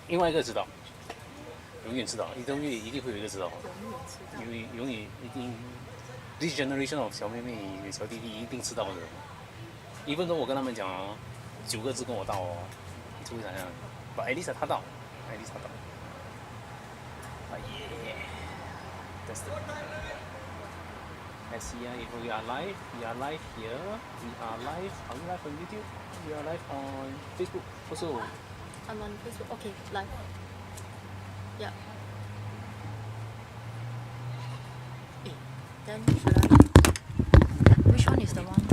另外一个知道，永远知道，永远一定会有一个知道，永远一定，this generation of 小妹妹、小弟弟一定知道的。一分钟我跟他们讲9个字跟我到哦，你就会想象，but at least 他到，at least 他到。Yeah, that's the. Let's see if we are live. We are live here. We are live. Are we live on YouTube? We are live on Facebook also. I'm on Facebook. Okay, live. Yeah. Then should I? Which one is the one?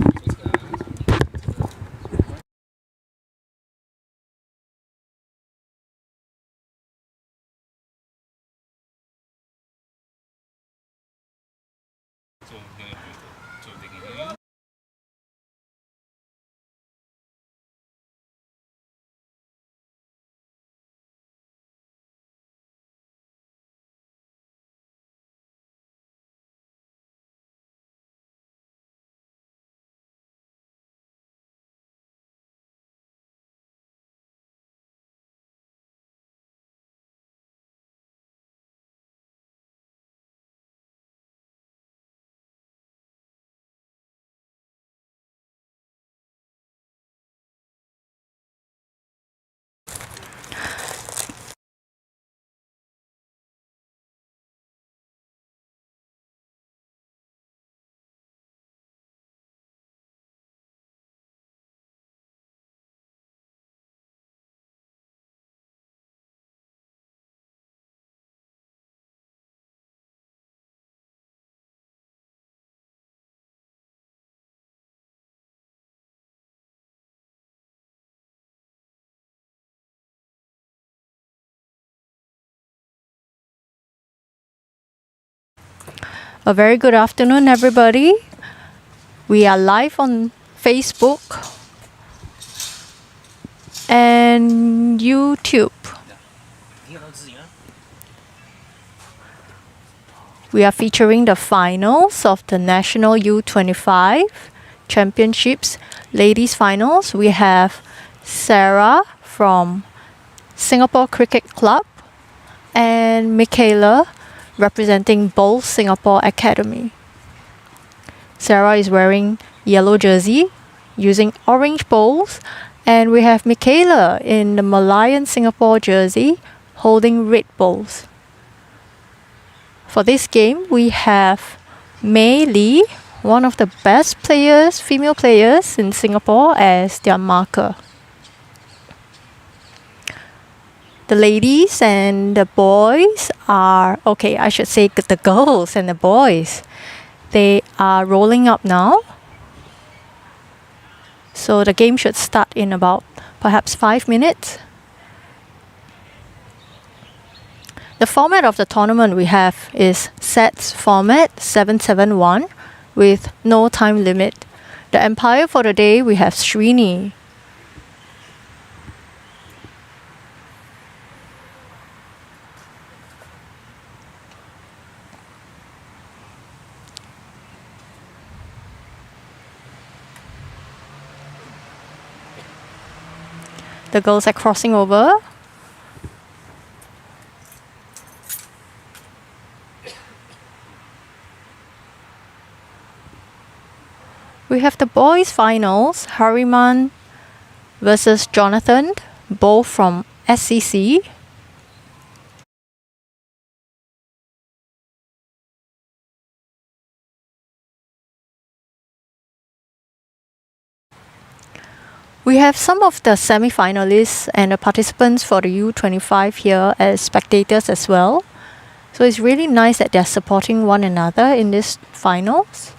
做这个。A very good afternoon, everybody. We are live on Facebook and YouTube. We are featuring the finals of the National U25 Championships Ladies Finals. We have Sarah from Singapore Cricket Club and Michaela representing Bowl Singapore Academy. Sarah is wearing yellow jersey using orange bowls, and we have Michaela in the Malayan Singapore jersey holding red bowls. For this game, we have Mei Lee, one of the best players, female players in Singapore, as their marker. The ladies and the boys are, okay, I should say the girls and the boys, they are rolling up now. So the game should start in about perhaps 5 minutes. The format of the tournament we have is sets format 7-7-1 with no time limit. The umpire for the day we have Srini. The girls are crossing over. We have the boys finals, Hariman versus Jonathan, both from SCC. We have some of the semi-finalists and the participants for the U25 here as spectators as well. So it's really nice that they're supporting one another in these finals.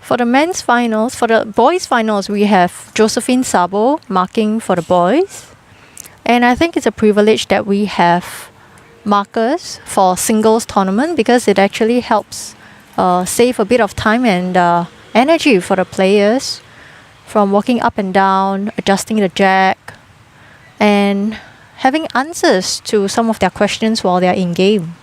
For the men's finals, for the boys' finals, we have Josephine Sabo marking for the boys. And I think it's a privilege that we have markers for singles tournament because it actually helps save a bit of time and energy for the players from walking up and down, adjusting the jack, and having answers to some of their questions while they're in game.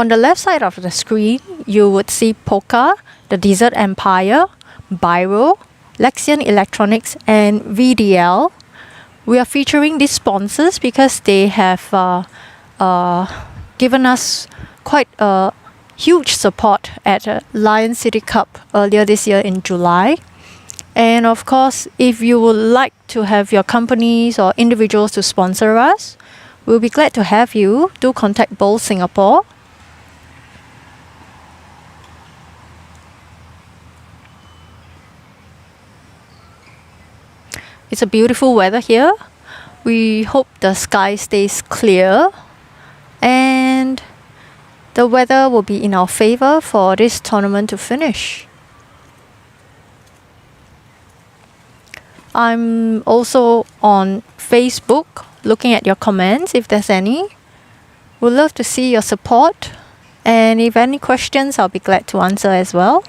On the left side of the screen, you would see Polka, the Desert Empire, Biro, Lexian Electronics, and VDL. We are featuring these sponsors because they have given us quite a huge support at Lion City Cup earlier this year in July. And of course, if you would like to have your companies or individuals to sponsor us, we'll be glad to have you. Do contact Bowl Singapore. It's a beautiful weather here. We hope the sky stays clear and the weather will be in our favor for this tournament to finish. I'm also on Facebook looking at your comments if there's any. We'd love to see your support, and if any questions, I'll be glad to answer as well.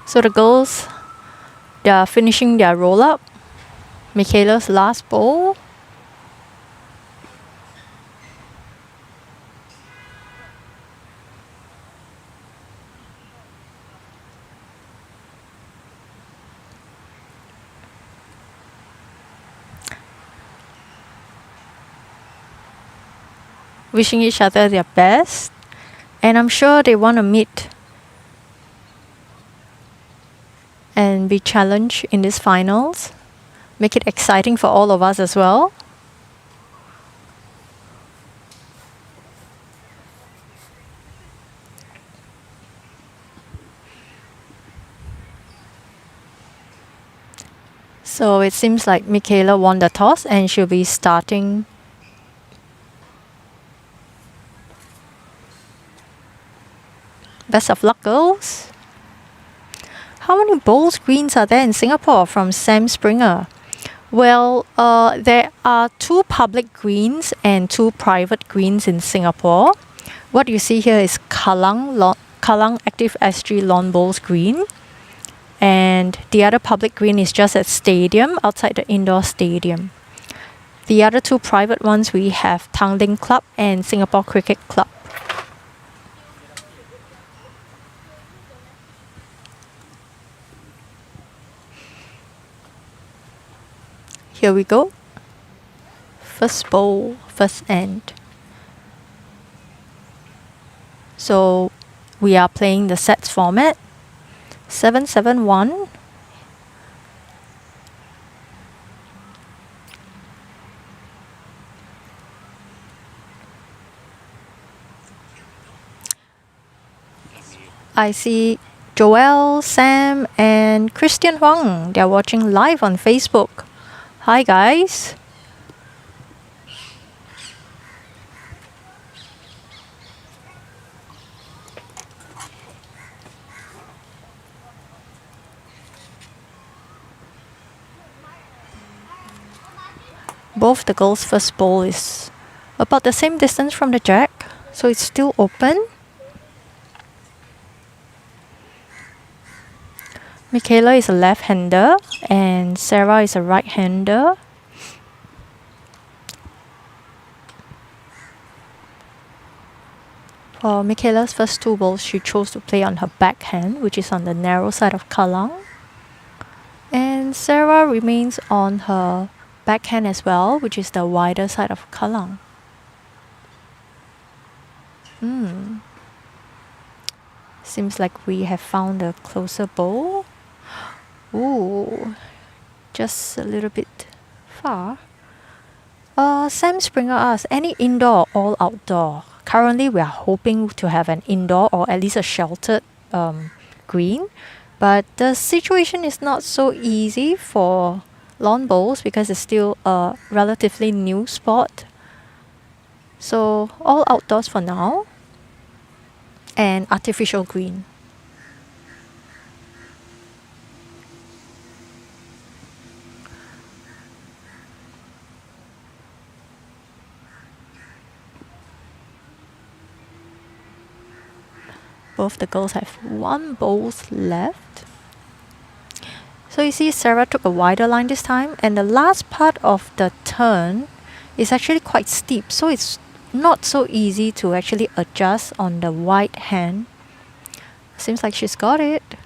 So the girls, they are finishing their roll up. Michaela's last bowl. Wishing each other their best, and I'm sure they want to meet and be challenged in these finals. Make it exciting for all of us as well. So it seems like Michaela won the toss and she'll be starting. Best of luck, girls. How many bowl screens are there in Singapore? From Sam Springer. Well, there are 2 public greens and 2 private greens in Singapore. What you see here is Kallang Active SG Lawn Bowls Green. And the other public green is just at stadium, outside the indoor stadium. The other 2 private ones, we have Tanglin Club and Singapore Cricket Club. Here we go. First bowl, first end. So we are playing the sets format. 7-7-1. I see Joel, Sam, and Christian Huang. They're watching live on Facebook. Hi, guys. Both the girls' first bowl is about the same distance from the jack, so it's still open. Michaela is a left-hander and Sarah is a right-hander. For Michaela's first 2 bowls, she chose to play on her backhand, which is on the narrow side of Kallang. And Sarah remains on her backhand as well, which is the wider side of Kallang. Seems like we have found a closer bowl. Ooh, just a little bit far. Sam Springer asks, any indoor or all outdoor? Currently, we are hoping to have an indoor or at least a sheltered green. But the situation is not so easy for lawn bowls because it's still a relatively new sport. So all outdoors for now. And artificial green. Both the girls have 1 bowls left. So you see Sarah took a wider line this time, and the last part of the turn is actually quite steep, so it's not so easy to actually adjust on the wide hand. Seems like she's got it.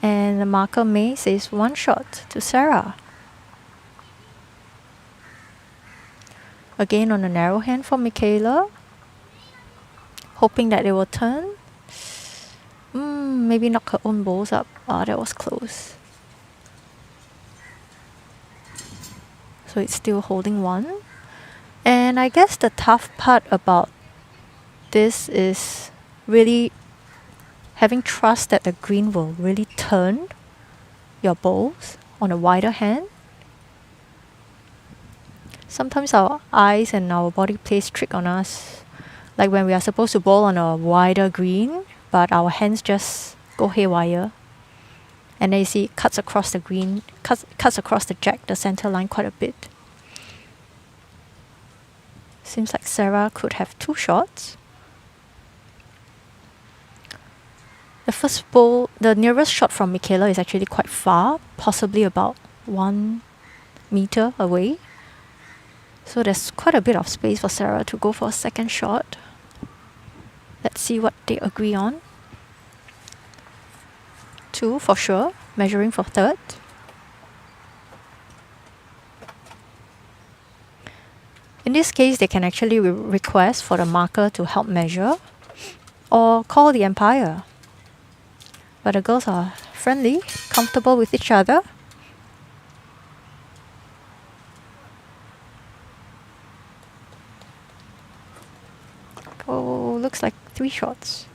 And the marker May says 1 shot to Sarah. Again on a narrow hand for Michaela, hoping that it will turn. Maybe knock her own bowls up. That was close. So it's still holding 1. And I guess the tough part about this is really having trust that the green will really turn your bowls on a wider hand. Sometimes our eyes and our body plays trick on us. Like when we are supposed to bowl on a wider green, but our hands just go haywire. And then you see it cuts across the green, cuts across the jack, the center line quite a bit. Seems like Sarah could have 2 shots. The first bowl, the nearest shot from Michaela is actually quite far, possibly about 1 meter away. So there's quite a bit of space for Sarah to go for a second shot. Let's see what they agree on. 2 for sure, measuring for third. In this case, they can actually request for the marker to help measure or call the umpire. But the girls are friendly, comfortable with each other. Oh, looks like 3 shots.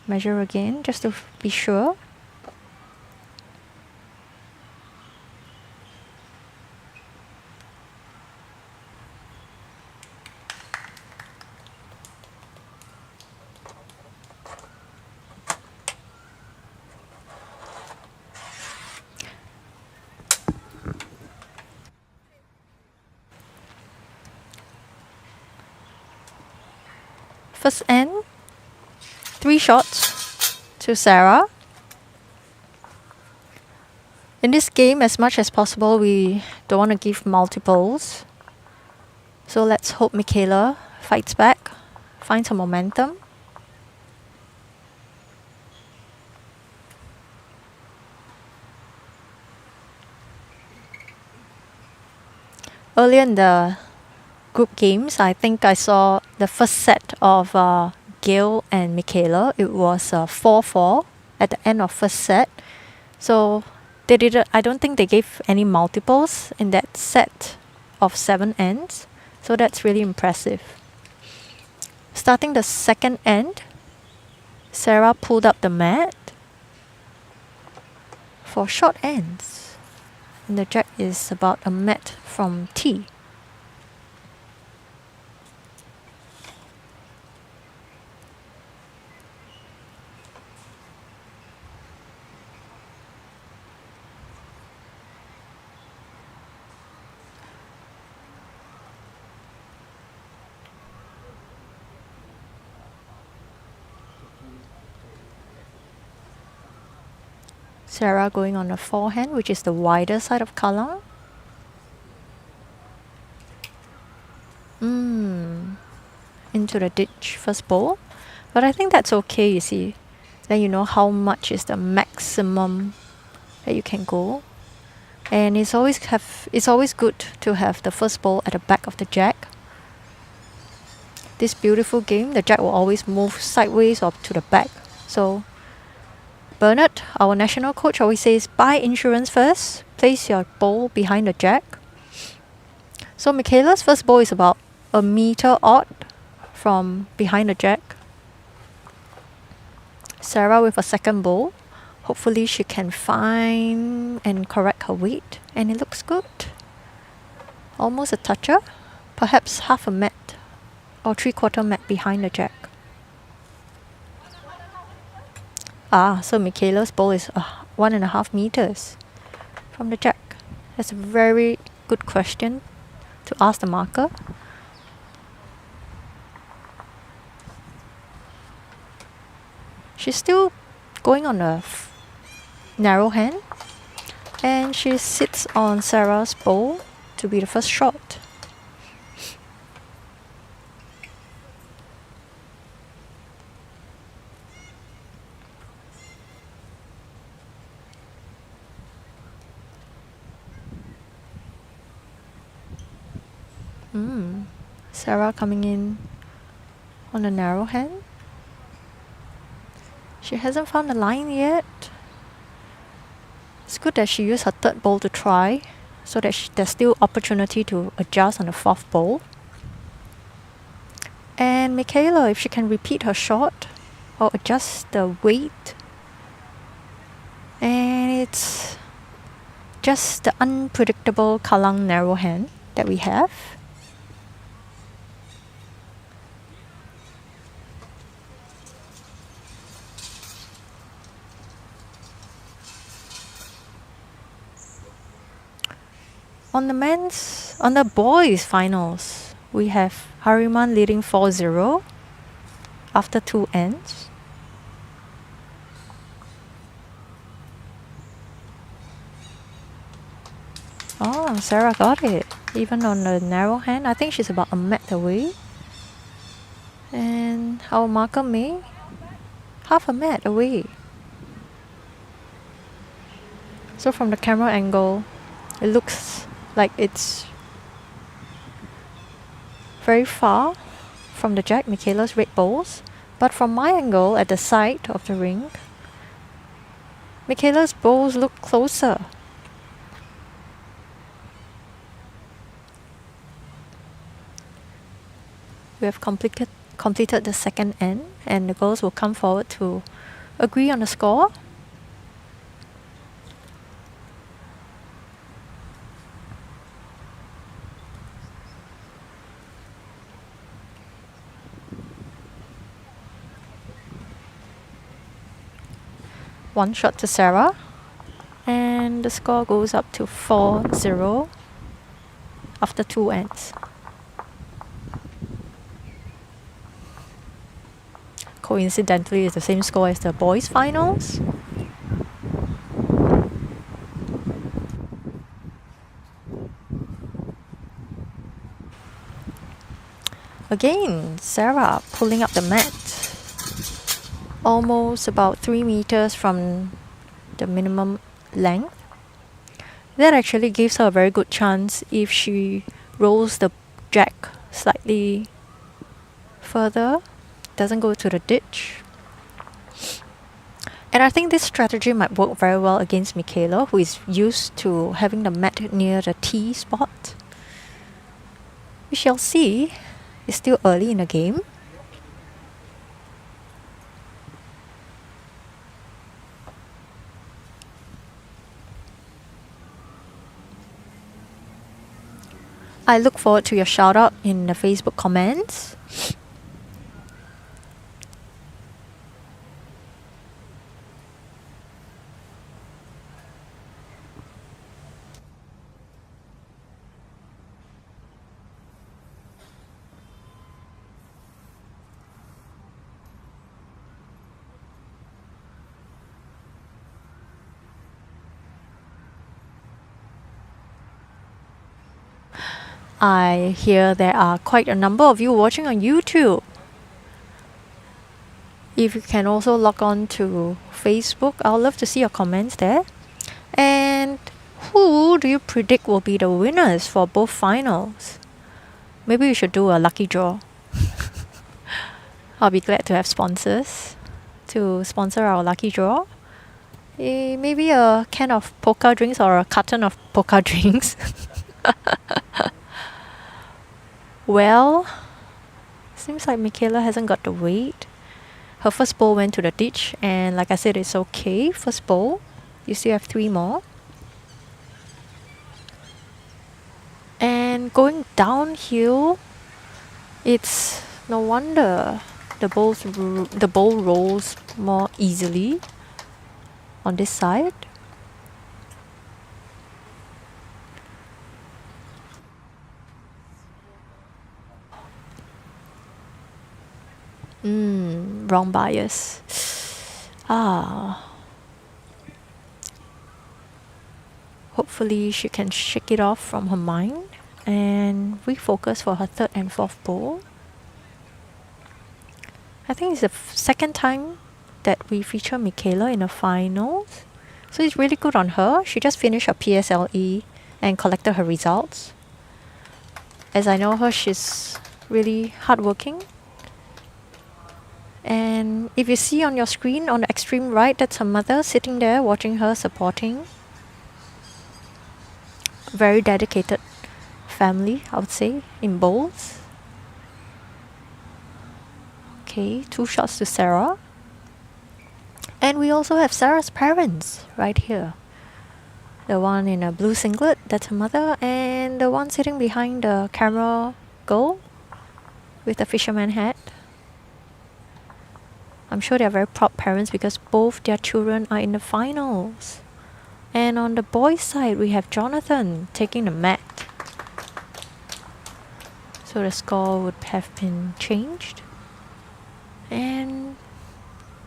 Measure again, just to be sure. First end, 3 shots to Sarah. In this game, as much as possible, we don't want to give multiples. So let's hope Michaela fights back, finds her momentum. Earlier in the group games, I think I saw the first set of Gail and Michaela. It was 4-4 at the end of first set. So they didn't. I don't think they gave any multiples in that set of 7 ends. So that's really impressive. Starting the second end, Sarah pulled up the mat for short ends. And the jack is about a mat from tee. Sarah going on the forehand, which is the wider side of Kallang. Into the ditch first bowl. But I think that's okay, you see. Then you know how much is the maximum that you can go. And it's always good to have the first bowl at the back of the jack. This beautiful game, the jack will always move sideways or to the back. So Bernard, our national coach, always says, buy insurance first, place your bowl behind the jack. So Michaela's first bowl is about a meter odd from behind the jack. Sarah with a second bowl. Hopefully she can find and correct her weight. And it looks good. Almost a toucher. Perhaps half a mat or 3/4 mat behind the jack. So Michaela's bowl is 1.5 meters from the jack. That's a very good question to ask the marker. She's still going on a narrow hand, and she sits on Sarah's bowl to be the first shot. Sarah coming in on a narrow hand. She hasn't found the line yet. It's good that she used her third bowl to try, so that there's still opportunity to adjust on the fourth bowl. And Michaela, if she can repeat her shot or adjust the weight. And it's just the unpredictable Kalang narrow hand that we have. On the boys finals, we have Hariman leading 4-0 after 2 ends. Oh, Sarah got it. Even on the narrow hand, I think she's about a mat away. And our marker May, half a mat away. So from the camera angle, it looks like it's very far from the Jack Michaela's red bowls, but from my angle at the side of the ring, Michaela's bowls look closer. We have completed the second end, and the girls will come forward to agree on the score. One shot to Sarah, and the score goes up to 4-0 after 2 ends. Coincidentally, it's the same score as the boys' finals. Again, Sarah pulling up the mat, almost about 3 meters from the minimum length. That actually gives her a very good chance if she rolls the jack slightly further, doesn't go to the ditch. And I think this strategy might work very well against Michaela, who is used to having the mat near the T spot. We shall see. It's still early in the game. I look forward to your shout out in the Facebook comments. I hear there are quite a number of you watching on YouTube. If you can also log on to Facebook, I'd love to see your comments there. And who do you predict will be the winners for both finals? Maybe we should do a lucky draw. I'll be glad to have sponsors to sponsor our lucky draw. Maybe a can of Pokka drinks or a carton of Pokka drinks. Well, seems like Michaela hasn't got the weight. Her first bowl went to the ditch, and like I said, it's okay. First bowl, you still have 3 more. And going downhill, it's no wonder the bowl rolls more easily on this side. Wrong bias. Hopefully she can shake it off from her mind and refocus for her third and fourth bowl. I think it's the second time that we feature Michaela in the finals. So it's really good on her. She just finished her PSLE and collected her results. As I know her, she's really hardworking. And if you see on your screen on the extreme right, that's her mother sitting there watching her, supporting. Very dedicated family, I would say, in bowls. Okay, 2 shots to Sarah. And we also have Sarah's parents right here. The one in a blue singlet, that's her mother, and the one sitting behind the camera girl with the fisherman hat. I'm sure they're very proud parents because both their children are in the finals. And on the boys' side, we have Jonathan taking the mat. So the score would have been changed. And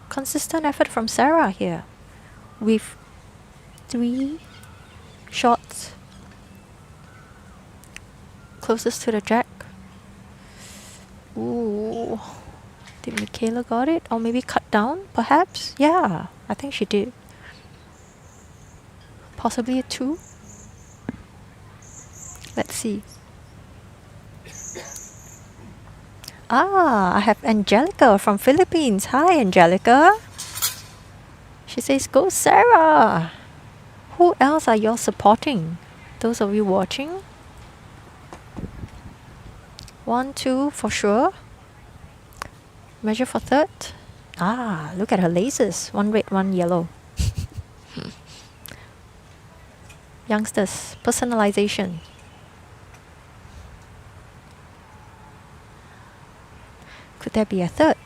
consistent effort from Sarah here with 3 shots closest to the jack. Ooh, did Michaela got it? Or maybe cut down, perhaps? Yeah, I think she did. Possibly a 2. Let's see. I have Angelica from Philippines. Hi, Angelica. She says, go Sarah. Who else are y'all supporting? Those of you watching? 1, 2 for sure. Measure for third. Look at her laces. 1 red, 1 yellow. Youngsters, personalization. Could there be a third?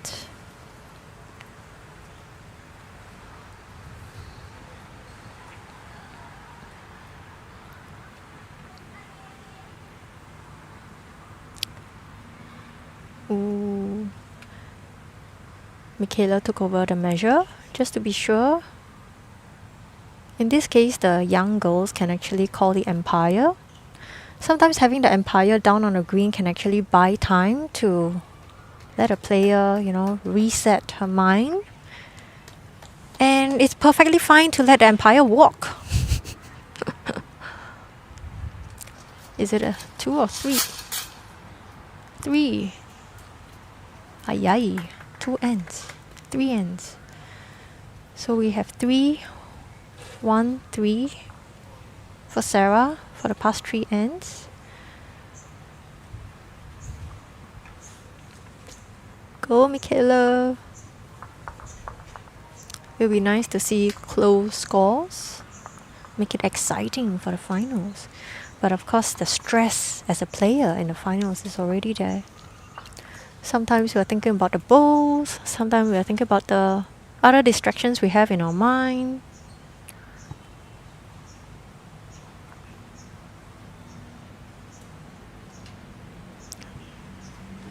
Ooh. Michaela took over the measure, just to be sure. In this case, the young girls can actually call the umpire. Sometimes having the umpire down on the green can actually buy time to let a player, reset her mind. And it's perfectly fine to let the umpire walk. Is it a 2 or 3? 3. Ayay. 2 ends. 3 ends. So we have 3, 1, 3 for Sarah for the past 3 ends. Go, Michaela. It would be nice to see close scores. Make it exciting for the finals. But of course, the stress as a player in the finals is already there. Sometimes we are thinking about the bowls. Sometimes we are thinking about the other distractions we have in our mind.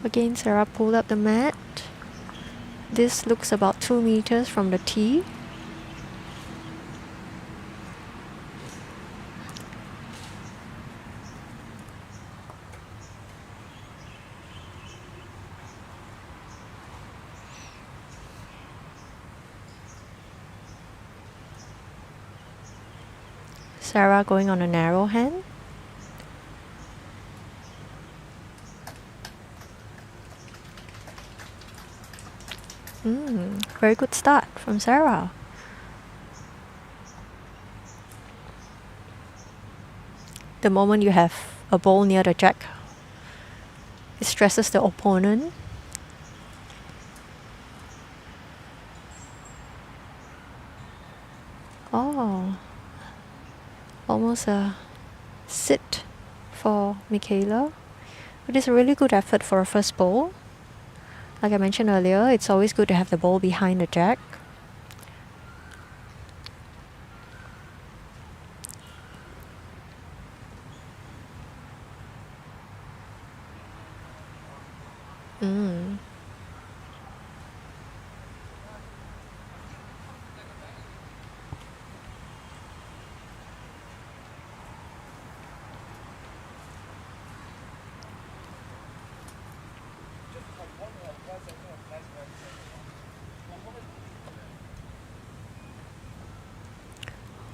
Again, Sarah pulled up the mat. This looks about 2 meters from the tee. Sarah going on a narrow hand. Very good start from Sarah. The moment you have a ball near the jack, it stresses the opponent. Almost a sit for Michaela. It is a really good effort for a first ball. Like I mentioned earlier, it's always good to have the ball behind the jack.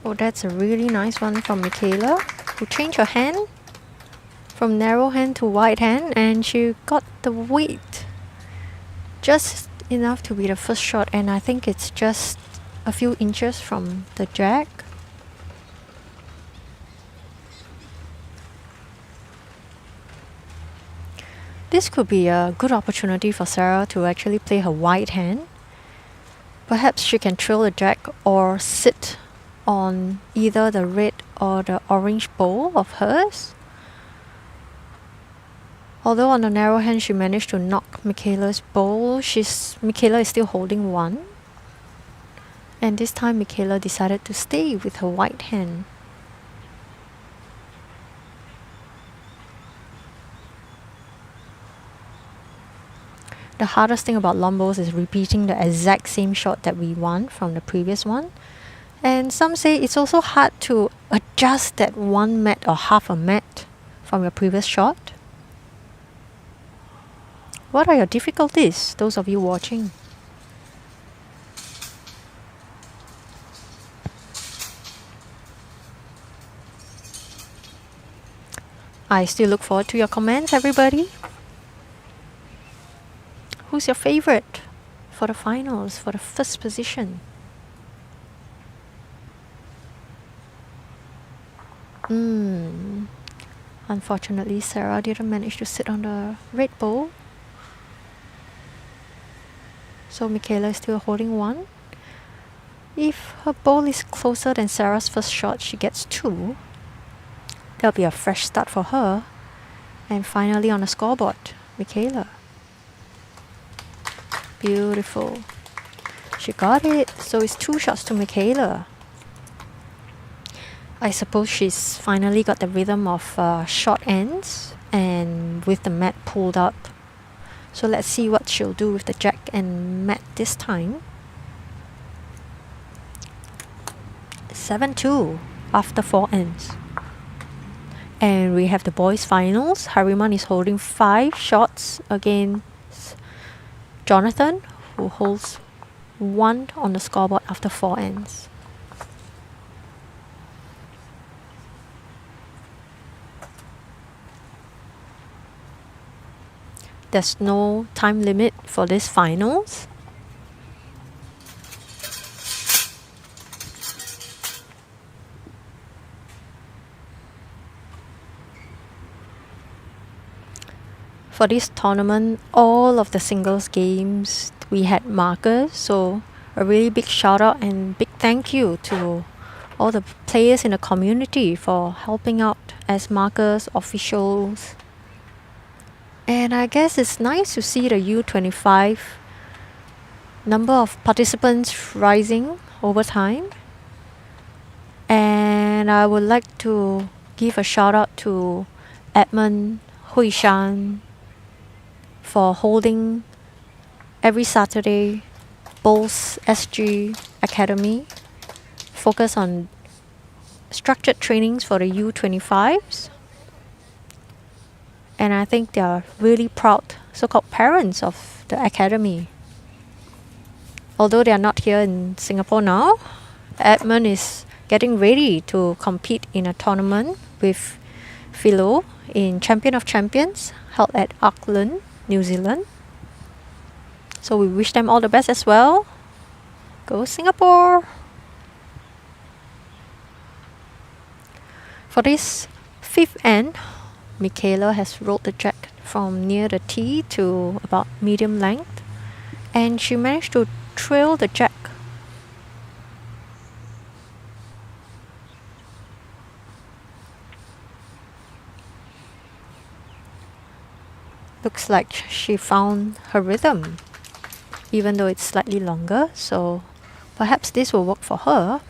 Oh, that's a really nice one from Michaela, who changed her hand from narrow hand to wide hand, and she got the weight just enough to be the first shot, and I think it's just a few inches from the jack. This could be a good opportunity for Sarah to actually play her wide hand. Perhaps she can trail the jack or sit on either the red or the orange bowl of hers. Although on the narrow hand she managed to knock Michaela's bowl, Michaela is still holding one. And this time Michaela decided to stay with her white hand. The hardest thing about long bowls is repeating the exact same shot that we won from the previous one. And some say it's also hard to adjust that one mat or half a mat from your previous shot. What are your difficulties, those of you watching? I still look forward to your comments, everybody. Who's your favorite for the finals, for the first position? Unfortunately, Sarah didn't manage to sit on the red bowl. So Michaela is still holding one. If her bowl is closer than Sarah's first shot, she gets two. There'll be a fresh start for her. And finally on the scoreboard, Michaela. Beautiful. She got it. So it's 2 shots to Michaela. I suppose she's finally got the rhythm of short ends and with the mat pulled up. So let's see what she'll do with the jack and mat this time. 7-2 after 4 ends. And we have the boys finals. Hariman is holding 5 shots against Jonathan, who holds 1 on the scoreboard after 4 ends. There's no time limit for this finals. For this tournament, all of the singles games, we had markers, so a really big shout out and big thank you to all the players in the community for helping out as markers, officials. And I guess it's nice to see the U25 number of participants rising over time. And I would like to give a shout out to Edmund Huishan for holding every Saturday Bowls SG Academy, focus on structured trainings for the U25s. And I think they are really proud so-called parents of the academy. Although they are not here in Singapore now, Edmund is getting ready to compete in a tournament with Philo in Champion of Champions held at Auckland, New Zealand. So we wish them all the best as well. Go Singapore! For this 5th end, Michaela has rolled the jack from near the tee to about medium length, and she managed to trail the jack. Looks like she found her rhythm, even though it's slightly longer, so perhaps this will work for her.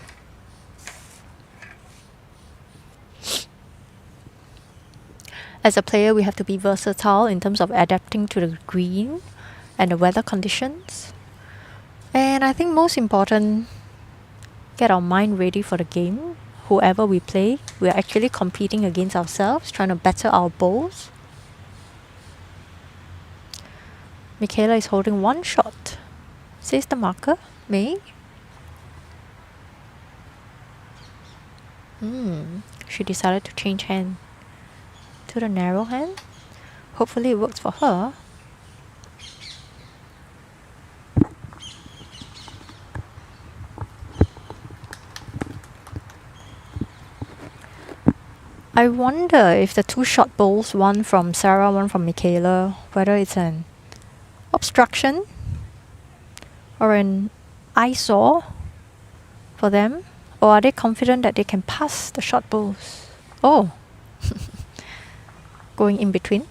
As a player, we have to be versatile in terms of adapting to the green and the weather conditions. And I think most important, get our mind ready for the game. Whoever we play, we are actually competing against ourselves, trying to better our bowls. Michaela is holding one shot, says the marker. May? She decided to change hand to the narrow hand. Hopefully it works for her. I wonder if the two short bowls, one from Sarah, one from Michaela, whether it's an obstruction or an eyesore for them, or are they confident that they can pass the short bowls? Oh, going in between.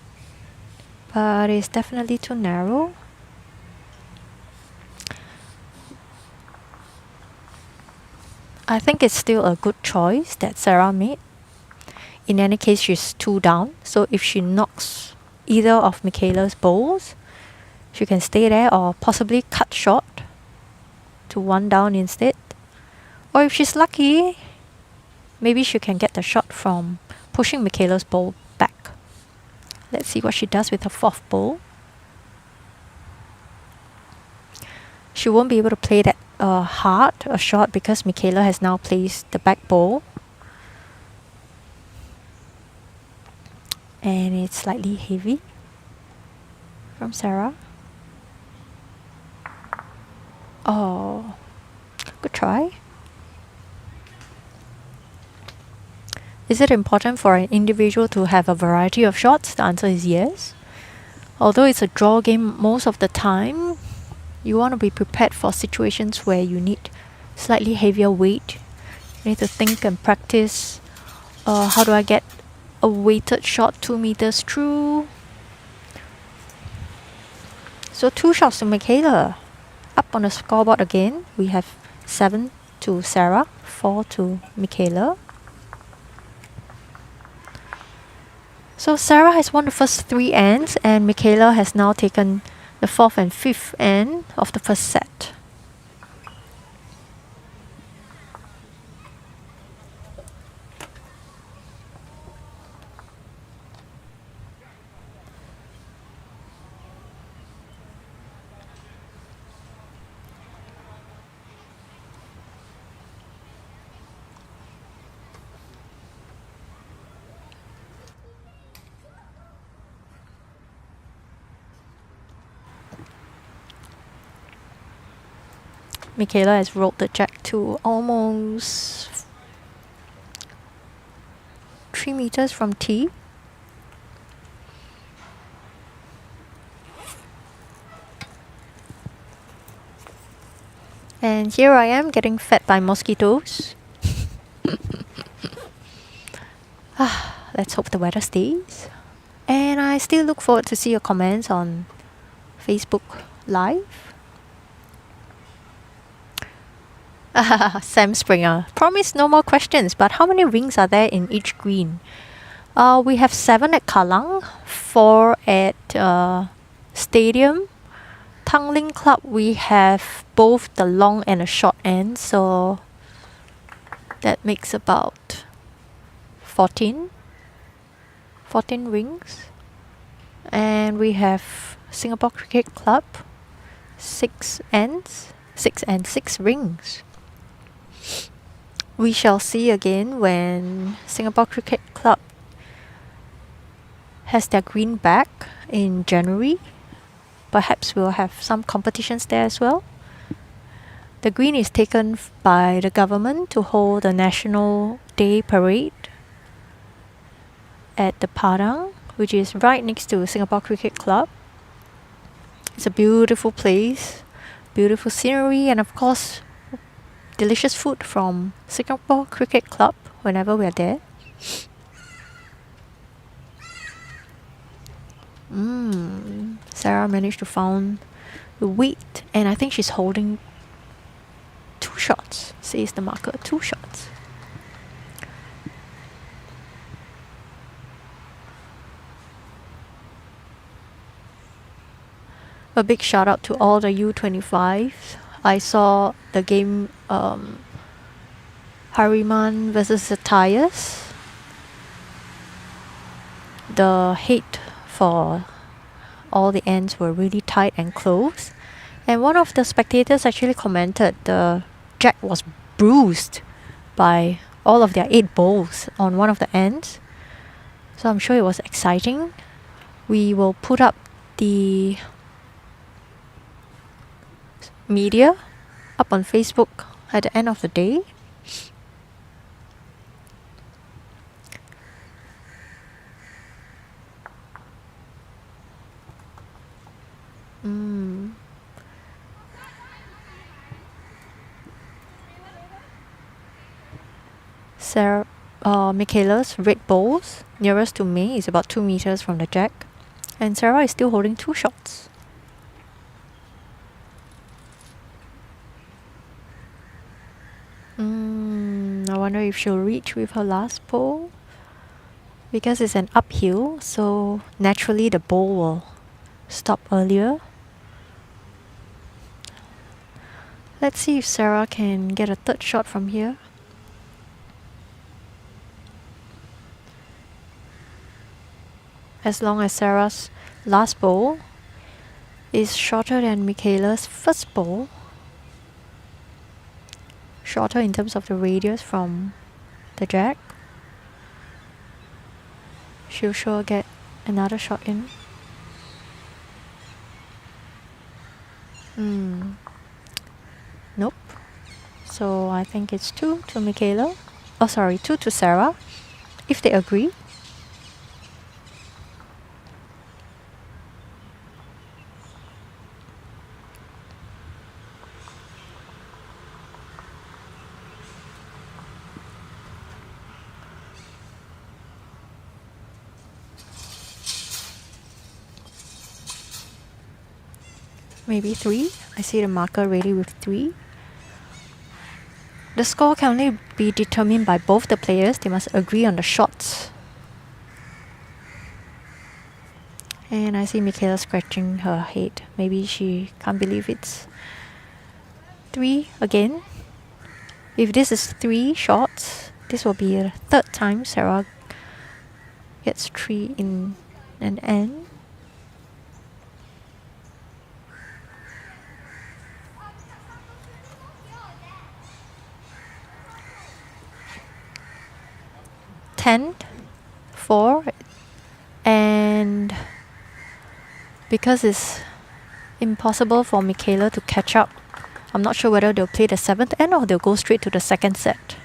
But it's definitely too narrow. I think it's still a good choice that Sarah made. In any case, she's 2 down, so if she knocks either of Michaela's bowls, she can stay there or possibly cut short to 1 down instead. Or if she's lucky, maybe she can get the shot from pushing Michaela's bowl back. Let's see what she does with her 4th bowl. She won't be able to play that hard a shot because Michaela has now placed the back bowl. And it's slightly heavy from Sarah. Oh, good try. Is it important for an individual to have a variety of shots? The answer is yes. Although it's a draw game most of the time, you want to be prepared for situations where you need slightly heavier weight. You need to think and practice. How do I get a weighted shot 2 meters through? So 2 shots to Michaela. Up on the scoreboard again, we have 7 to Sarah, 4 to Michaela. So Sarah has won the first 3 ends and Michaela has now taken the 4th and 5th end of the first set. Michaela has rolled the jack to almost 3 meters from tee. And here I am getting fed by mosquitoes. Let's hope the weather stays. And I still look forward to see your comments on Facebook Live. Sam Springer. Promise no more questions, but how many rings are there in each green? We have 7 at Kallang, 4 at Stadium. Tanglin Club, we have both the long and a short end, so that makes about 14 rings. And we have Singapore Cricket Club, 6 ends, 6 and 6 rings. We shall see again when Singapore Cricket Club has their green back in January. Perhaps we'll have some competitions there as well. The green is taken by the government to hold a National Day parade at the Padang, which is right next to Singapore Cricket Club. It's a beautiful place, beautiful scenery, and of course delicious food from Singapore Cricket Club whenever we're there. Sarah managed to find the weight, and I think she's holding 2 shots, says the marker, 2 shots. A big shout out to all the U25. I saw the game Hariman versus the The hate for all the ends were really tight and close. And one of the spectators actually commented the jack was bruised by all of their 8 balls on one of the ends. So I'm sure it was exciting. We will put up the media up on Facebook at the end of the day. Michaela's red balls nearest to me is about 2 meters from the jack, and Sarah is still holding 2 shots. I wonder if she'll reach with her last ball, because it's an uphill, so naturally the ball will stop earlier. Let's see if Sarah can get a third shot from here. As long as Sarah's last ball is shorter than Michaela's first ball, shorter in terms of the radius from the jack, she'll sure get another shot in. Nope. So I think it's 2 to Michaela. Oh, sorry, 2 to Sarah, if they agree. Maybe 3. I see the marker ready with 3. The score can only be determined by both the players. They must agree on the shots. And I see Michaela scratching her head. Maybe she can't believe it's 3 again. If this is 3 shots, this will be the 3rd time Sarah gets 3 in an end. Ten, 4, and because it's impossible for Michaela to catch up, I'm not sure whether they'll play the 7th end or they'll go straight to the 2nd set.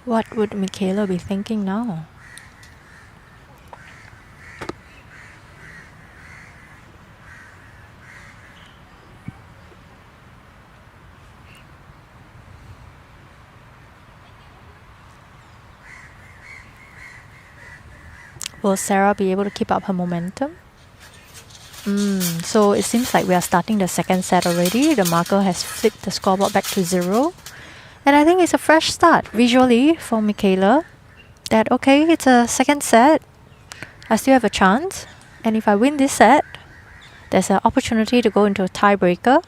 What would Michaela be thinking now? Will Sarah be able to keep up her momentum? So it seems like we are starting the 2nd set already. The marker has flipped the scoreboard back to 0. And I think it's a fresh start visually for Michaela. That, okay, it's a 2nd set. I still have a chance. And if I win this set, there's an opportunity to go into a tiebreaker.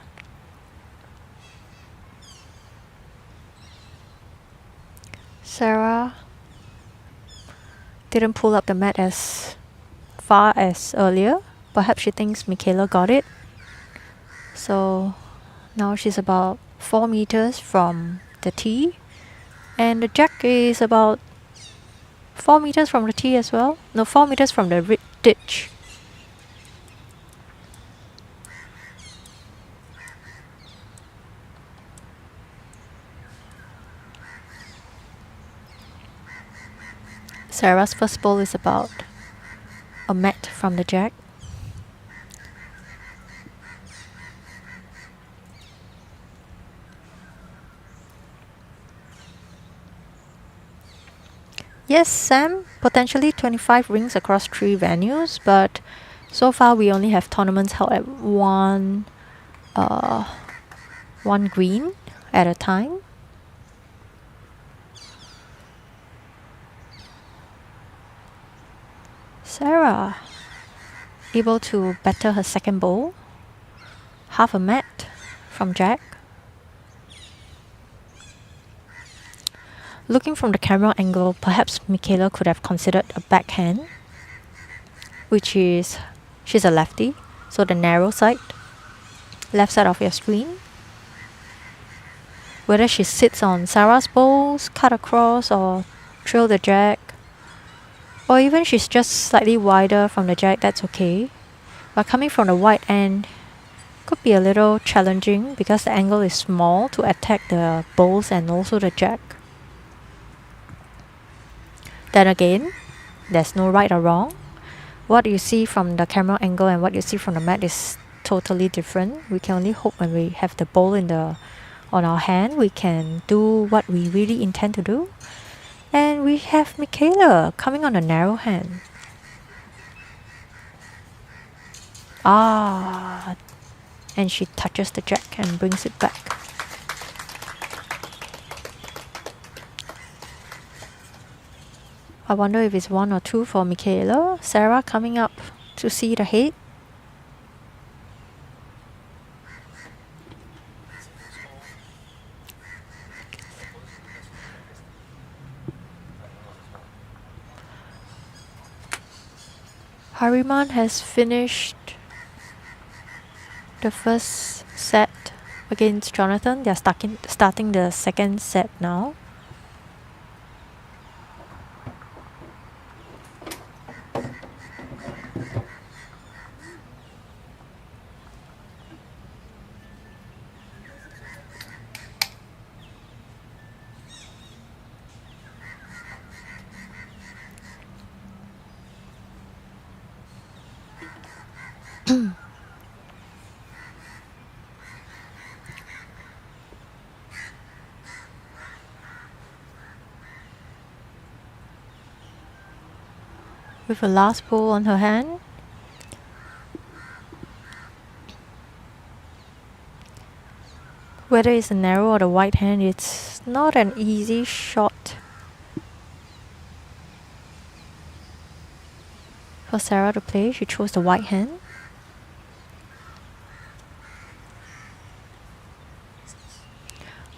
Sarah didn't pull up the mat as far as earlier. Perhaps she thinks Michaela got it. So now she's about 4 meters from the tee, and the jack is about 4 meters from the tee as well. No, 4 meters from the ditch. Sarah's first ball is about a mat from the jack. Yes, Sam, potentially 25 rings across 3 venues, but So far, we only have tournaments held at one green at a time. Sarah, able to better her second bowl. Half a mat from Jack. Looking from the camera angle, perhaps Michaela could have considered a backhand, which is, she's a lefty, so the narrow side, left side of your screen. Whether she sits on Sarah's bowls, cut across, or trail the Jack, or even she's just slightly wider from the Jack, that's okay. But coming from the wide end could be a little challenging because the angle is small to attack the bowls and also the Jack. Then again, there's no right or wrong. What you see from the camera angle and what you see from the mat is totally different. We can only hope when we have the bowl on our hand, we can do what we really intend to do. And we have Michaela coming on a narrow hand. And she touches the Jack and brings it back. I wonder if it's 1 or 2 for Michaela. Sarah coming up to see the head. Hariman has finished the first set against Jonathan. They're starting the second set now. With a last ball on her hand. Whether it's a narrow or the wide hand, it's not an easy shot for Sarah to play. She chose the wide hand.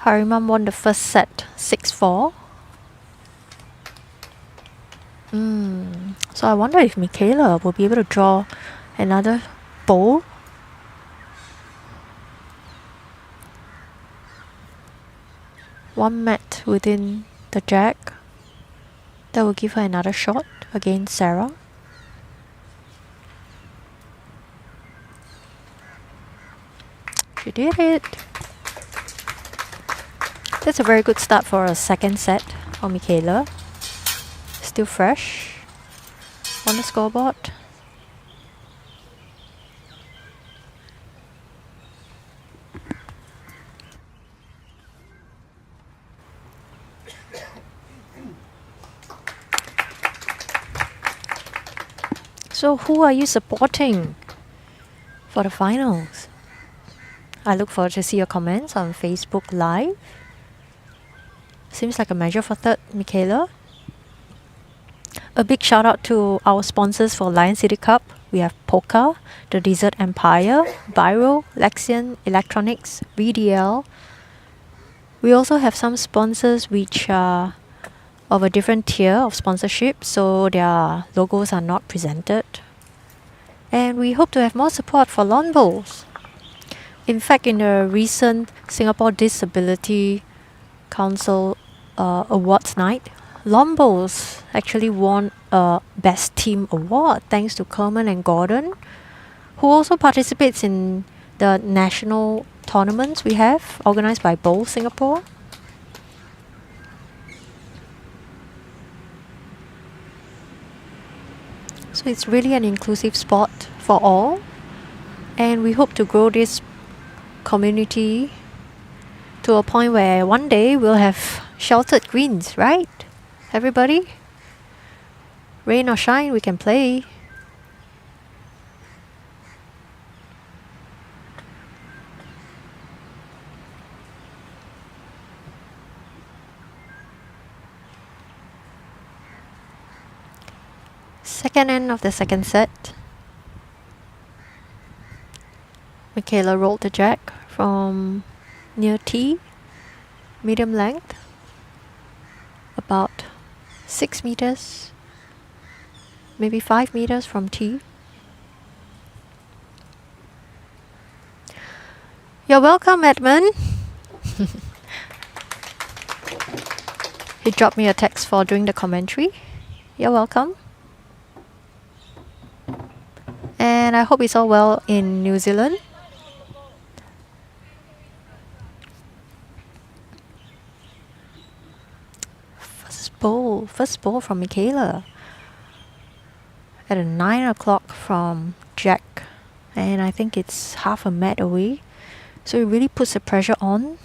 Hariman won the first set 6-4. So I wonder if Michaela will be able to draw another bowl. One mat within the Jack. That will give her another shot against Sarah. She did it. That's a very good start for a second set for Michaela. Still fresh on the scoreboard. So who are you supporting for the finals? I look forward to see your comments on Facebook Live. Seems like a measure for third, Michaela. A big shout out to our sponsors for Lion City Cup. We have Polka, The Desert Empire, Biro, Lexion, Electronics, VDL. We also have some sponsors which are of a different tier of sponsorship, so their logos are not presented. And we hope to have more support for lawn bowls. In fact, in the recent Singapore Disability Council Awards night, lawn bowls actually won a Best Team Award thanks to Kerman and Gordon, who also participates in the national tournaments we have organized by Bowl Singapore. So it's really an inclusive sport for all, and we hope to grow this community to a point where one day we'll have sheltered greens, right? Everybody? Rain or shine, we can play. Second end of the second set. Michaela rolled the jack from near tee, medium length, about 6 meters, maybe 5 meters from tee. You're welcome, Edmund. He dropped me a text for doing the commentary. You're welcome. And I hope it's all well in New Zealand. First bowl from Michaela at a 9 o'clock from Jack, and I think it's half a mat away, so it really puts the pressure on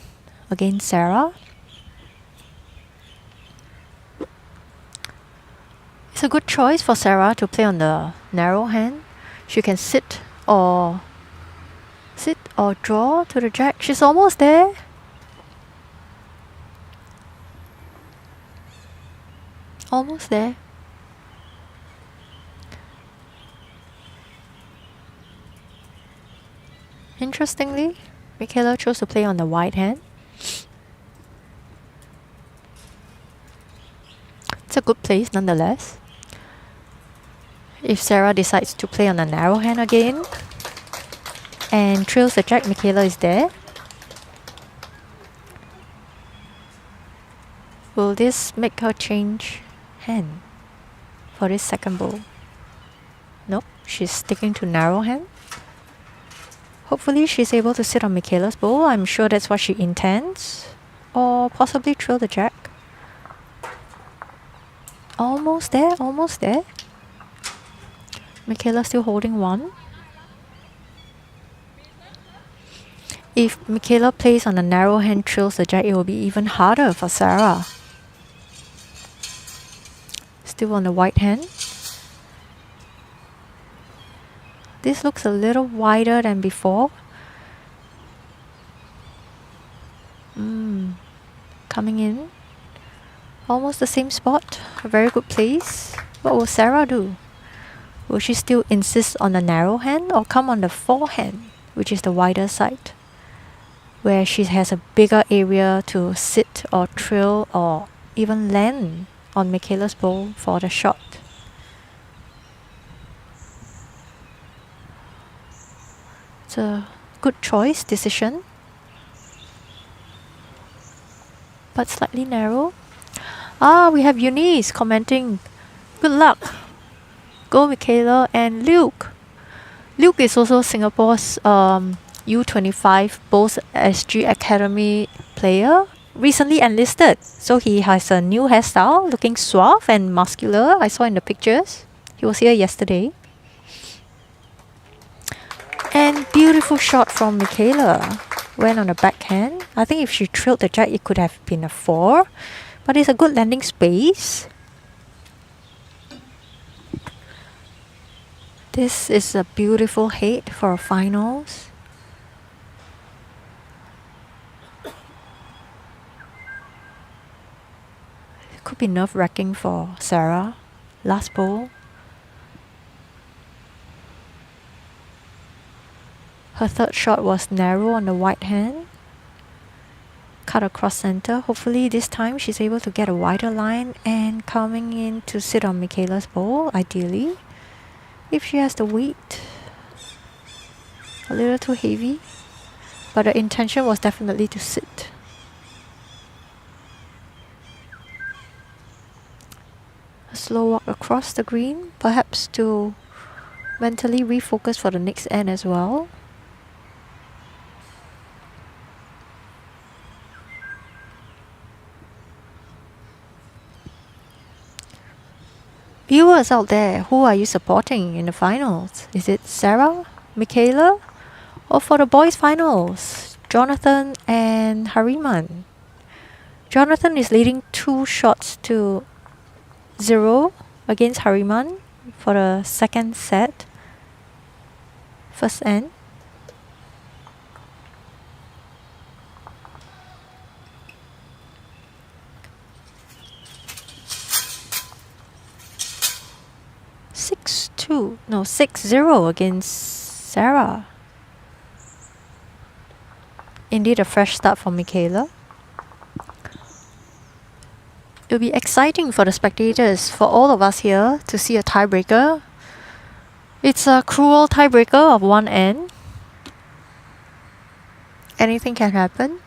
against Sarah. It's a good choice for Sarah to play on the narrow hand. She can sit or draw to the jack. She's almost there. Almost there. Interestingly, Michaela chose to play on the wide hand. It's a good place nonetheless. If Sarah decides to play on a narrow hand again and trails the jack, Michaela is there. Will this make her change hand for this second bowl? Nope, she's sticking to narrow hand. Hopefully she's able to sit on Michaela's bowl. I'm sure that's what she intends. Or possibly trail the jack. Almost there, almost there. Michaela still holding one. If Michaela plays on a narrow hand, trails the jack, it will be even harder for Sarah. Still on the white hand. This looks a little wider than before. Coming in. Almost the same spot. A very good place. What will Sarah do? Will she still insist on the narrow hand or come on the forehand, which is the wider side, where she has a bigger area to sit or trail or even land on Michaela's bowl for the shot? It's a good choice, decision, but slightly narrow. We have Eunice commenting, good luck. Go Michaela and Luke. Luke is also Singapore's U25 Bowls SG Academy player, recently enlisted. So he has a new hairstyle, looking suave and muscular. I saw in the pictures. He was here yesterday. And beautiful shot from Michaela. Went on the backhand. I think if she trailed the jack, it could have been a 4. But it's a good landing space. This is a beautiful head for finals. It could be nerve-wracking for Sarah. Last bowl. Her third shot was narrow on the white hand. Cut across center. Hopefully this time she's able to get a wider line and coming in to sit on Michaela's bowl, ideally. If she has the weight. A little too heavy. But the intention was definitely to sit. A slow walk across the green, perhaps to mentally refocus for the next end as well. Viewers out there, who are you supporting in the finals? Is it Sarah, Michaela, or for the boys finals, Jonathan and Hariman? Jonathan is leading 2 shots to 0 against Hariman for the second set. First end. 6-2. No, 6-0 against Sarah. Indeed, a fresh start for Michaela. It'll be exciting for the spectators, for all of us here, to see a tiebreaker. It's a cruel tiebreaker of one end. Anything can happen.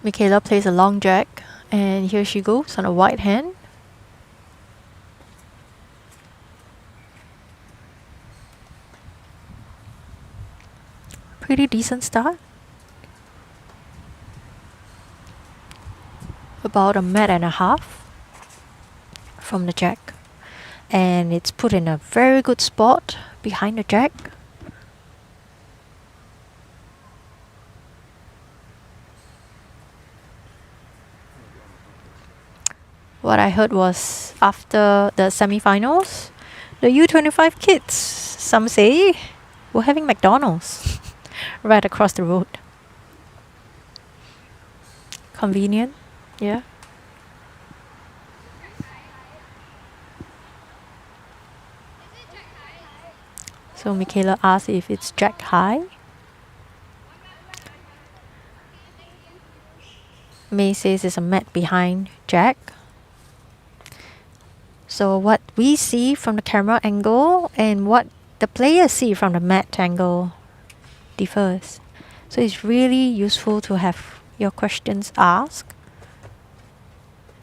Michaela plays a long jack, and here she goes on a white hand. Pretty decent start. About a mat and a half from the jack, and it's put in a very good spot behind the jack. What I heard was after the semi-finals, the U25 kids, some say, were having McDonald's right across the road. Convenient, yeah. So Michaela asked if it's jack high. May says it's a mat behind jack. So what we see from the camera angle and what the players see from the mat angle differs. So it's really useful to have your questions asked,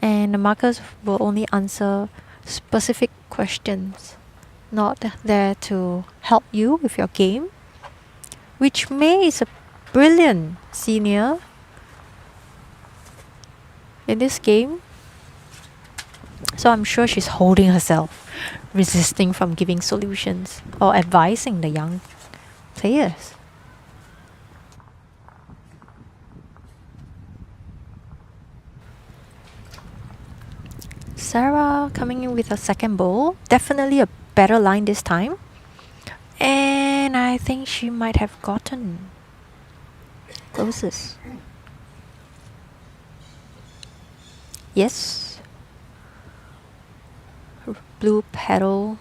and the markers will only answer specific questions, not there to help you with your game, which May is a brilliant senior in this game. So I'm sure she's holding herself, resisting from giving solutions or advising the young players. Sarah coming in with a second bowl. Definitely a better line this time. And I think she might have gotten closest. Yes. Blue petal.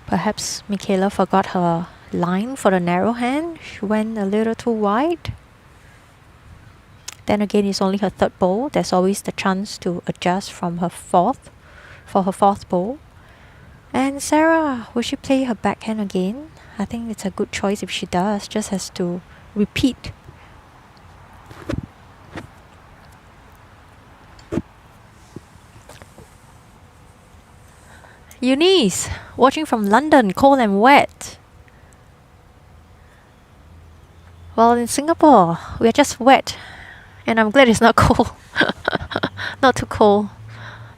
Perhaps Michaela forgot her line for the narrow hand. She went a little too wide. Then again, it's only her third bowl. There's always the chance to adjust from her fourth bowl. And Sarah, will she play her backhand again? I think it's a good choice if she does. Just has to repeat. Eunice, watching from London, cold and wet. Well, in Singapore, we're just wet. And I'm glad it's not cold. Not too cold.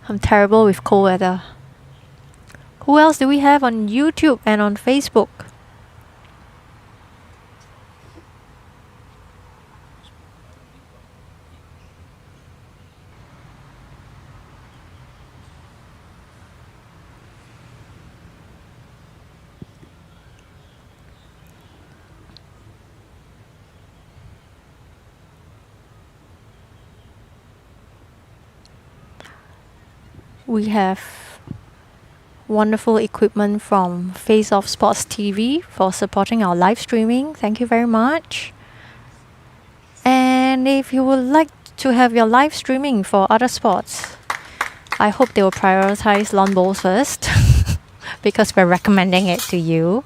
I'm terrible with cold weather. Who else do we have on YouTube and on Facebook? We have wonderful equipment from Face Off Sports TV for supporting our live streaming. Thank you very much. And if you would like to have your live streaming for other sports, I hope they will prioritize lawn bowls first because we're recommending it to you.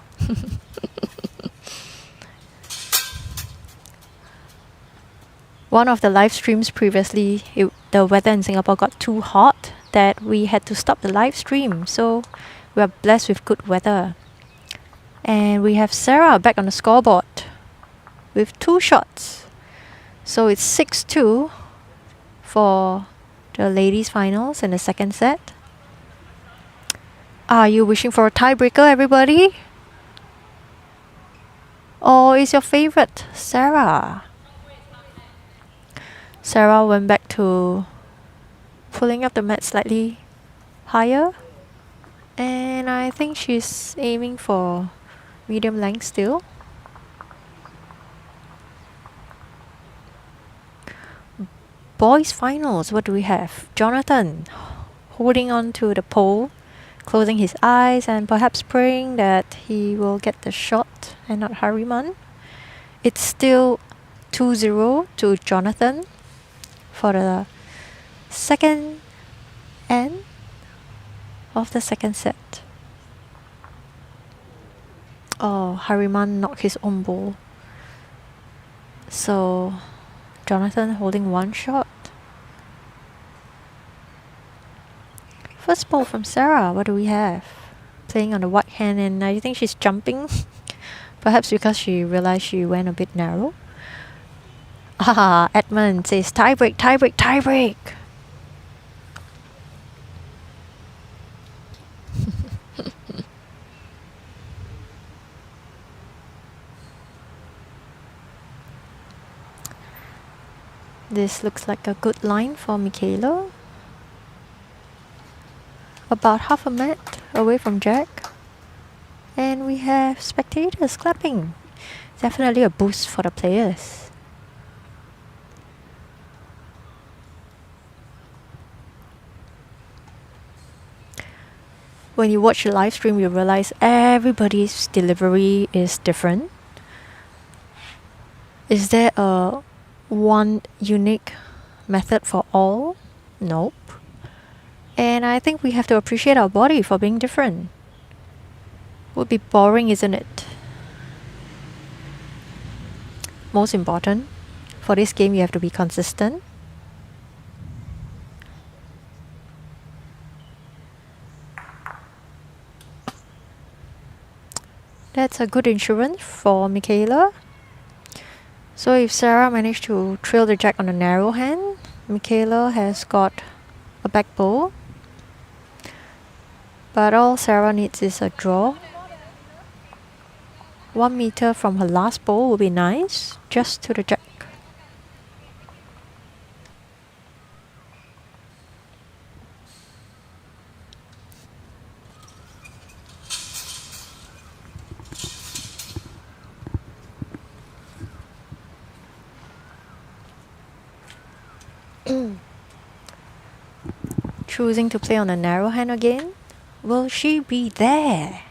One of the live streams previously, the weather in Singapore got too hot that we had to stop the live stream. So we are blessed with good weather. And we have Sarah back on the scoreboard with 2 shots. So it's 6-2 for the ladies finals in the second set. Are you wishing for a tiebreaker, everybody? Or is your favorite? Sarah. Sarah went back to pulling up the mat slightly higher. And I think she's aiming for medium length still. Boys finals, what do we have? Jonathan holding on to the pole, closing his eyes and perhaps praying that he will get the shot and not Hariman. It's still 2-0 to Jonathan for the second end of the second set. Oh, Hariman knocked his own ball. So Jonathan holding one shot. First ball from Sarah, what do we have? Playing on the white hand, and I think she's jumping. Perhaps because she realized she went a bit narrow. Ah, Edmund says tie break, tie break, tie break. This looks like a good line for Michaela. About half a mat away from Jack. And we have spectators clapping. Definitely a boost for the players. When you watch the live stream, you realize everybody's delivery is different. Is there a one unique method for all? Nope. And I think we have to appreciate our body for being different. Would be boring, isn't it? Most important, for this game you have to be consistent. That's a good insurance for Michaela. So if Sarah managed to trail the jack on a narrow hand, Michaela has got a back bowl. But all Sarah needs is a draw. 1 meter from her last bowl would be nice, just to the jack. Choosing to play on a narrow hand again. Will she be there?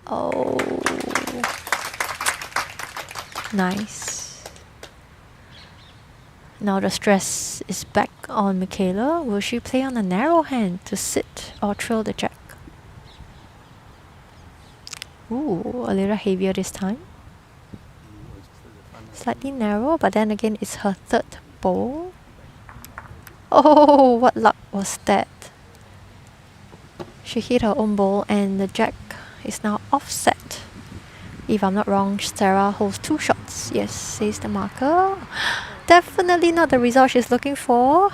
Oh, nice. Now the stress is back on Michaela. Will she play on a narrow hand to sit or trail the jack? Ooh, a little heavier this time. Slightly narrow, but then again it's her third bowl. Oh, what luck was that? She hit her own ball and the jack is now offset. If I'm not wrong, Sarah holds 2 shots. Yes, says the marker. Definitely not the result she's looking for.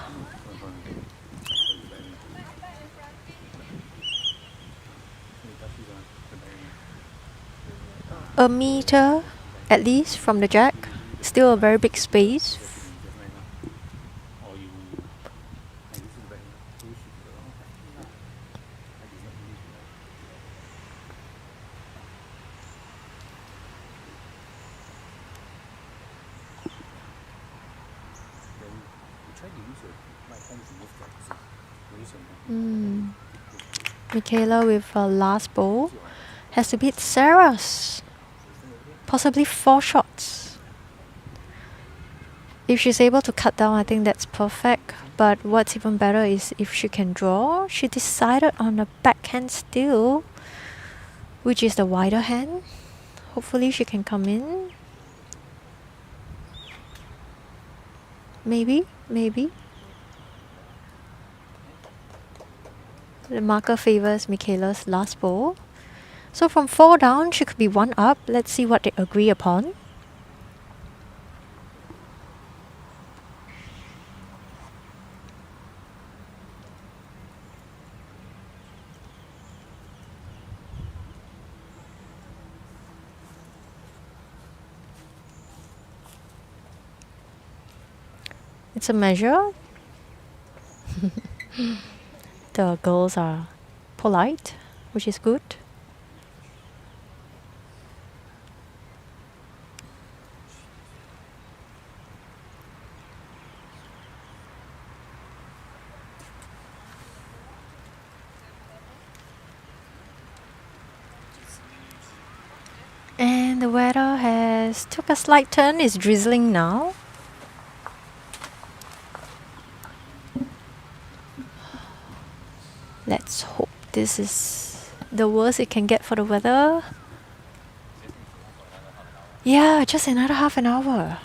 A meter at least from the jack. Still a very big space. Michaela with her last bowl has to beat Sarah's. Possibly 4 shots. If she's able to cut down, I think that's perfect. But what's even better is if she can draw. She decided on the backhand still, which is the wider hand. Hopefully she can come in. Maybe. The marker favors Michaela's last bowl. So from 4 down, she could be 1 up. Let's see what they agree upon. It's a measure. The girls are polite, which is good. And the weather has took a slight turn. It's drizzling now. Let's hope this is the worst it can get for the weather. Yeah, just another half an hour.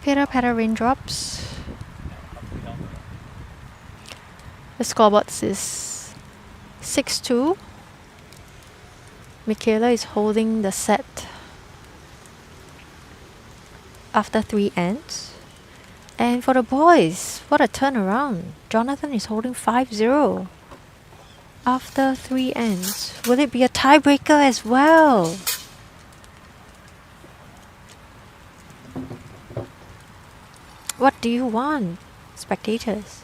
Pitter patter raindrops. The scoreboard is 6-2. Michaela is holding the set after 3 ends. And for the boys, what a turnaround. Jonathan is holding 5-0 after 3 ends. Will it be a tiebreaker as well? What do you want, spectators?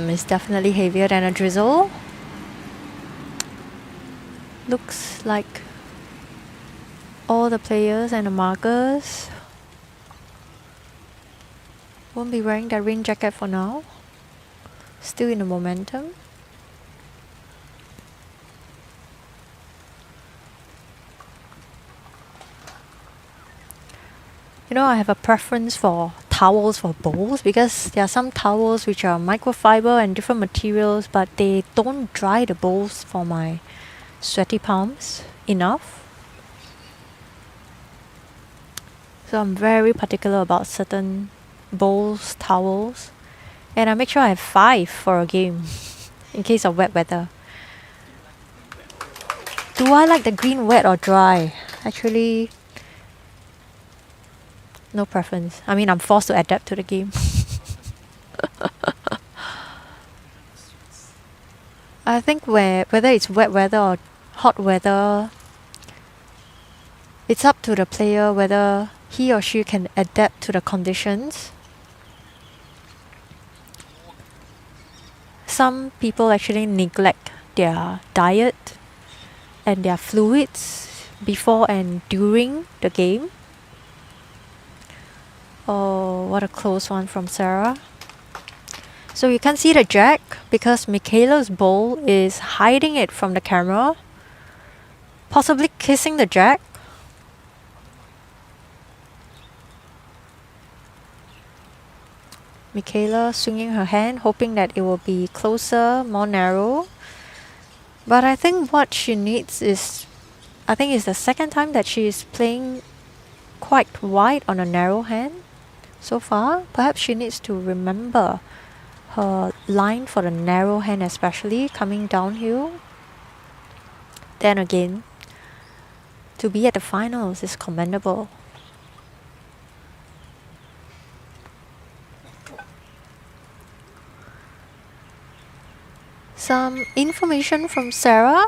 It's definitely heavier than a drizzle. Looks like all the players and the markers won't be wearing their rain jacket for now. Still in the momentum. You know, I have a preference for towels for bowls because there are some towels which are microfiber and different materials, but they don't dry the bowls for my sweaty palms enough. So I'm very particular about certain bowls, towels, and I make sure I have 5 for a game in case of wet weather. Do I like the green wet or dry? Actually, no preference. I mean, I'm forced to adapt to the game. I think whether it's wet weather or hot weather, it's up to the player whether he or she can adapt to the conditions. Some people actually neglect their diet and their fluids before and during the game. Oh, what a close one from Sarah. So you can't see the jack because Michaela's bowl is hiding it from the camera, possibly kissing the jack. Michaela swinging her hand, hoping that it will be closer, more narrow. But I think what she needs is, I think it's the second time that she is playing quite wide on a narrow hand so far. Perhaps she needs to remember her line for the narrow hand, especially coming downhill. Then again, to be at the finals is commendable. Some information from Sarah.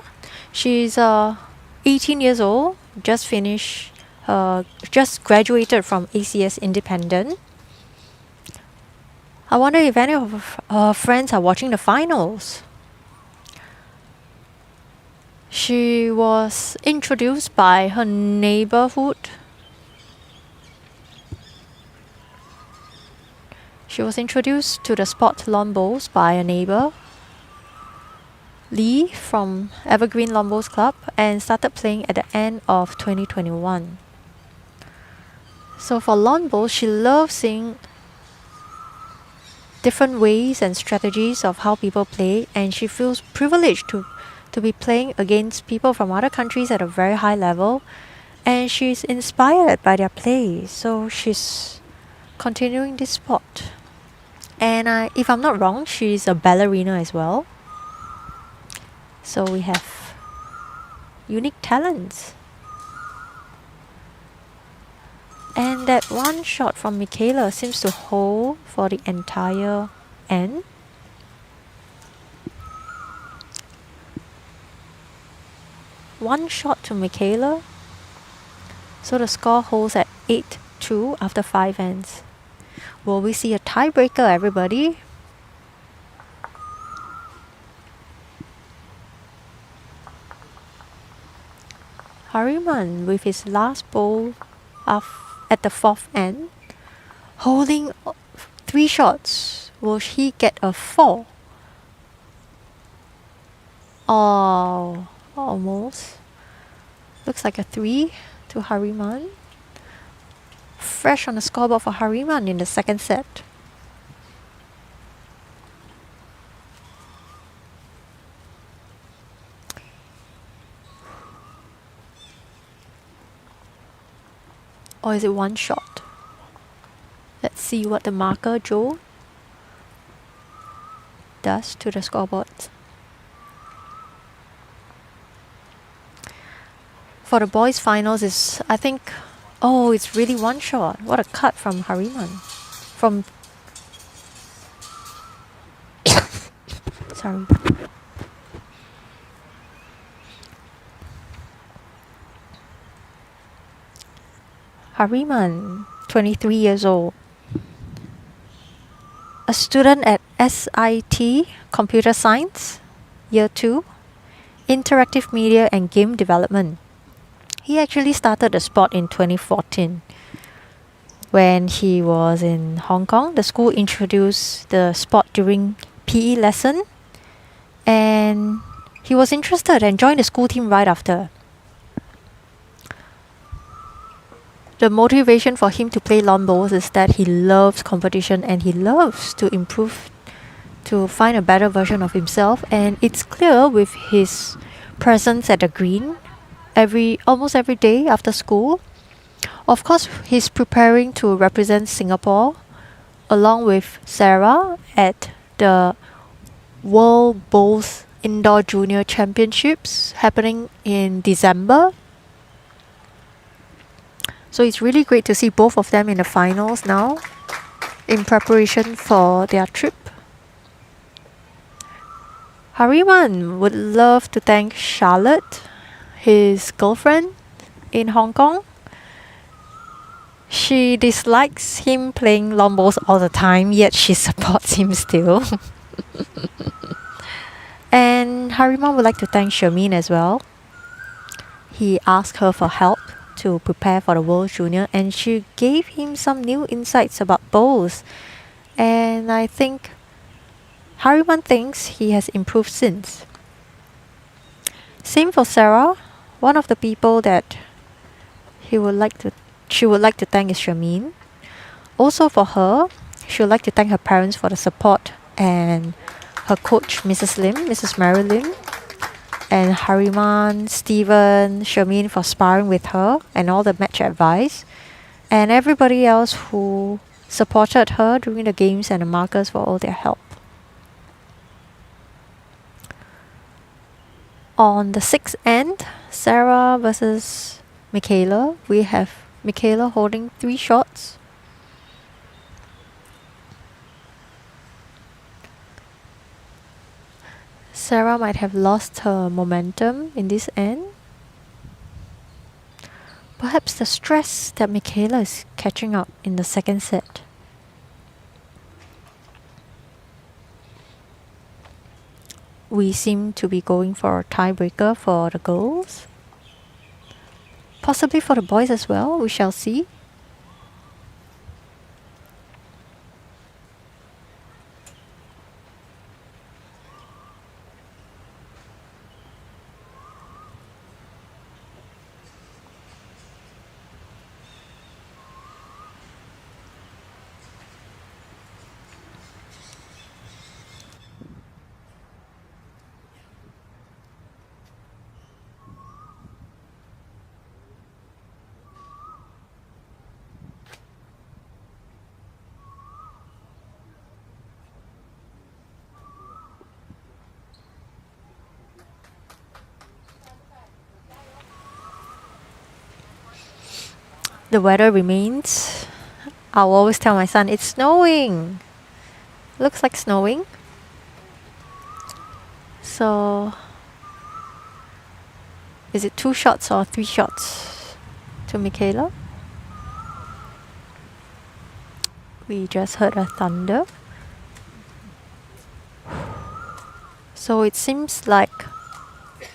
She's 18 years old, just graduated from ACS Independent. I wonder if any of her friends are watching the finals. She was introduced by her neighborhood. She was introduced to the sport lawn bowls by a neighbor, Lee from Evergreen Lawn Bowls Club, and started playing at the end of 2021. So for lawn bowls, she loves seeing different ways and strategies of how people play, and she feels privileged to be playing against people from other countries at a very high level, and she's inspired by their play, so she's continuing this sport. And if I'm not wrong, she's a ballerina as well. So we have unique talents. And that one shot from Michaela seems to hold for the entire end. One shot to Michaela. So the score holds at 8-2 after 5 ends. Will we see a tiebreaker, everybody? Harriman with his last bowl at the 4th end, holding 3 shots. Will he get a 4? Oh, almost. Looks like a 3 to Harriman. Fresh on the scoreboard for Harriman in the second set. Or is it one shot? Let's see what the marker Joe does to the scoreboard. For the boys finals is, I think, oh, it's really one shot. What a cut from Harriman. Sorry. Harriman, 23 years old. A student at SIT Computer Science, Year 2, Interactive Media and Game Development. He actually started the sport in 2014. When he was in Hong Kong, the school introduced the sport during PE lesson, and he was interested and joined the school team right after. The motivation for him to play lawn bowls is that he loves competition and he loves to improve, to find a better version of himself. And it's clear with his presence at the green almost every day after school. Of course, he's preparing to represent Singapore along with Sarah at the World Bowls Indoor Junior Championships happening in December. So it's really great to see both of them in the finals now in preparation for their trip. Harriman would love to thank Charlotte, his girlfriend in Hong Kong. She dislikes him playing lawn bowls all the time, yet she supports him still. And Harriman would like to thank Shermin as well. He asked her for help to prepare for the World Junior, and she gave him some new insights about bowls. And I think Harriman thinks he has improved since. Same for Sarah. One of the people that she would like to thank is Shermin. Also for her, she would like to thank her parents for the support and her coach, Mrs. Mary Lim, and Harriman, Stephen, Shermin for sparring with her and all the match advice, and everybody else who supported her during the games and the markers for all their help. On the 6th end, Sarah versus Michaela, we have Michaela holding 3 shots. Sarah might have lost her momentum in this end. Perhaps the stress that Michaela is catching up in the second set. We seem to be going for a tiebreaker for the girls. Possibly for the boys as well, we shall see. the weather remains. I'll always tell my son, it's snowing. Looks like snowing. So, is it 2 shots or 3 shots to Michaela? We just heard a thunder. So it seems like